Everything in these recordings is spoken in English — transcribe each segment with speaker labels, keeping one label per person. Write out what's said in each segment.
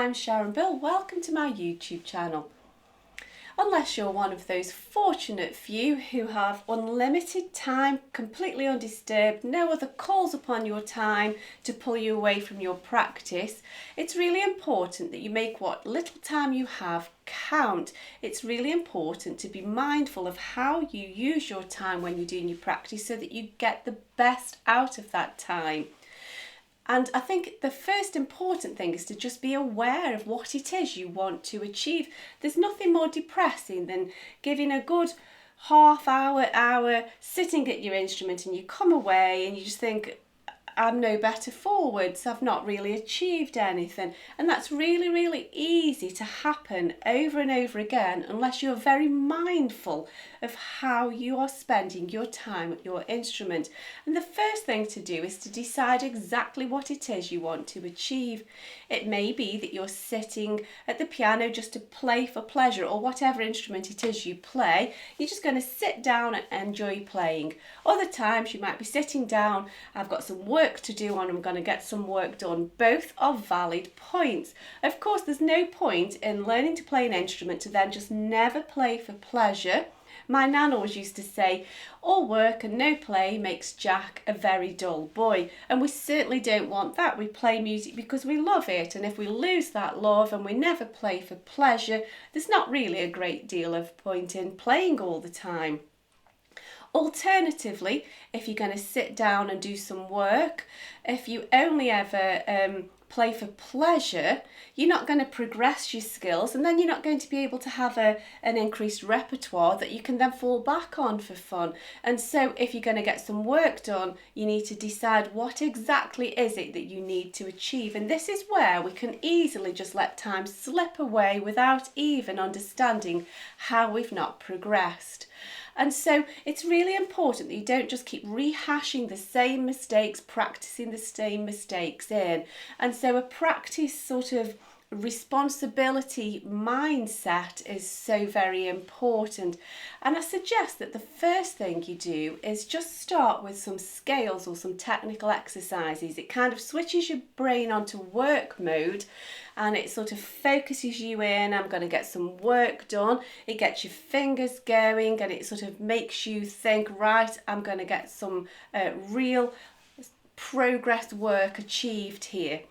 Speaker 1: I'm Sharon. Welcome to my YouTube channel. Unless you're one of those fortunate few who have unlimited time, completely undisturbed, no other calls upon your time to pull you away from your practice, it's really important that you make what little time you have count. It's really important to be mindful of how you use your time when you're doing your practice so that you get the best out of that time. And I think the first important thing is to just be aware of what it is you want to achieve. There's nothing more depressing than giving a good hour sitting at your instrument and you come away and you just think, I'm no better forwards, I've not really achieved anything. And that's really, really easy to happen over and over again unless you're very mindful of how you are spending your time at your instrument. And the first thing to do is to decide exactly what it is you want to achieve. It may be that you're sitting at the piano just to play for pleasure, or whatever instrument it is you play, you're just going to sit down and enjoy playing. Other times you might be sitting down, I've got some work to do and I'm going to get some work done. Both are valid points. Of course, there's no point in learning to play an instrument to then just never play for pleasure. My nan always used to say, all work and no play makes Jack a very dull boy. And we certainly don't want that. We play music because we love it. And if we lose that love and we never play for pleasure, there's not really a great deal of point in playing all the time. Alternatively, if you're going to sit down and do some work, if you only ever play for pleasure, you're not going to progress your skills, and then you're not going to be able to have an increased repertoire that you can then fall back on for fun. And so if you're going to get some work done, you need to decide what exactly is it that you need to achieve. And this is where we can easily just let time slip away without even understanding how we've not progressed. And so it's really important that you don't just keep rehashing the same mistakes, practicing the same mistakes in. And so a practice sort of responsibility mindset is so very important. And I suggest that the first thing you do is just start with some scales or some technical exercises. It kind of switches your brain onto work mode and it sort of focuses you in. I'm going to get some work done. It gets your fingers going and it sort of makes you think, right, I'm going to get some real progress work achieved here.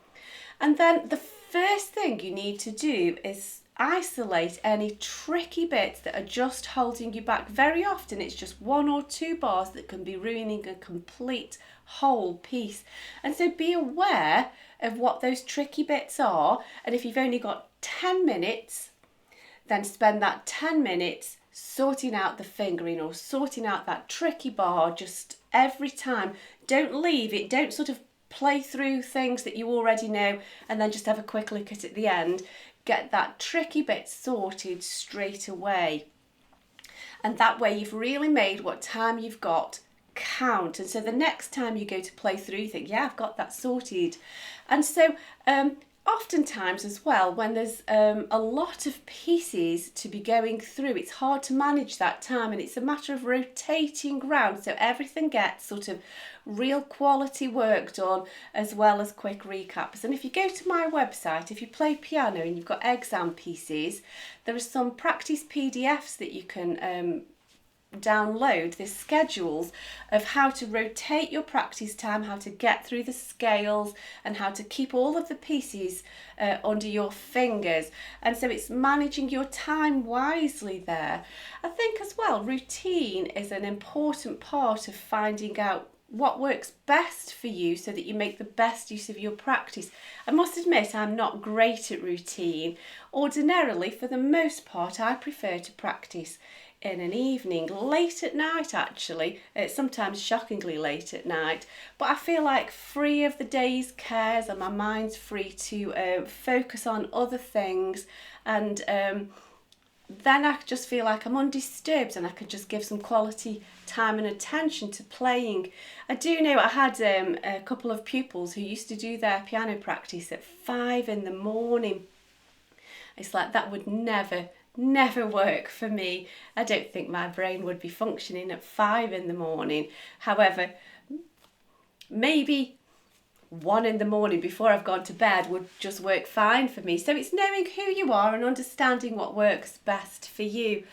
Speaker 1: And then the first thing you need to do is isolate any tricky bits that are just holding you back. Very often it's just one or two bars that can be ruining a complete whole piece. And so be aware of what those tricky bits are. And if you've only got 10 minutes, then spend that 10 minutes sorting out the fingering or sorting out that tricky bar just every time. Don't leave it. Don't sort of play through things that you already know and then just have a quick look at it at the end. Get that tricky bit sorted straight away. And that way you've really made what time you've got count. And so the next time you go to play through, you think, yeah, I've got that sorted. And so oftentimes as well, when there's a lot of pieces to be going through, it's hard to manage that time, and it's a matter of rotating round so everything gets sort of real quality work done as well as quick recaps. And if you go to my website, if you play piano and you've got exam pieces, there are some practice PDFs that you can download. There's schedules of how to rotate your practice time, how to get through the scales, and how to keep all of the pieces under your fingers. And so it's managing your time wisely there. I think as well, routine is an important part of finding out what works best for you so that you make the best use of your practice. I must admit I'm not great at routine. Ordinarily, for the most part, I prefer to practice in an evening, late at night actually, sometimes shockingly late at night, but I feel like free of the day's cares and my mind's free to focus on other things, and then I just feel like I'm undisturbed and I could just give some quality time and attention to playing. I do know I had a couple of pupils who used to do their piano practice at 5 in the morning. It's like that would never work for me. I don't think my brain would be functioning at 5 in the morning. However, maybe 1 in the morning before I've gone to bed would just work fine for me. So it's knowing who you are and understanding what works best for you.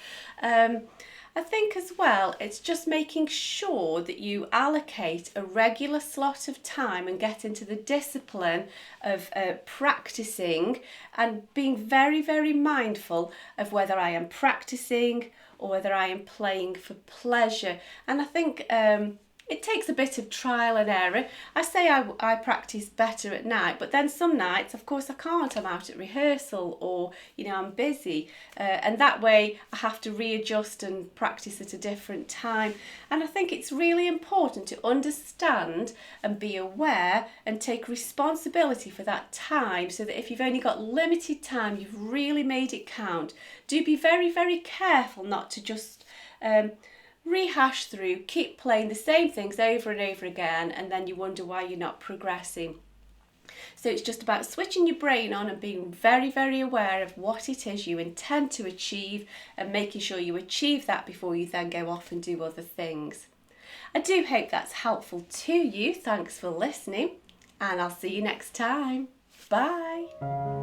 Speaker 1: I think as well, it's just making sure that you allocate a regular slot of time and get into the discipline of practicing and being very, very mindful of whether I am practicing or whether I am playing for pleasure. And I think it takes a bit of trial and error. I say I practice better at night, but then some nights, of course, I can't. I'm out at rehearsal or, I'm busy. And that way I have to readjust and practice at a different time. And I think it's really important to understand and be aware and take responsibility for that time, so that if you've only got limited time, you've really made it count. Do be very, very careful not to just rehash through, keep playing the same things over and over again, and then you wonder why you're not progressing. So it's just about switching your brain on and being very, very aware of what it is you intend to achieve and making sure you achieve that before you then go off and do other things. I do hope that's helpful to you. Thanks for listening, and I'll see you next time. Bye.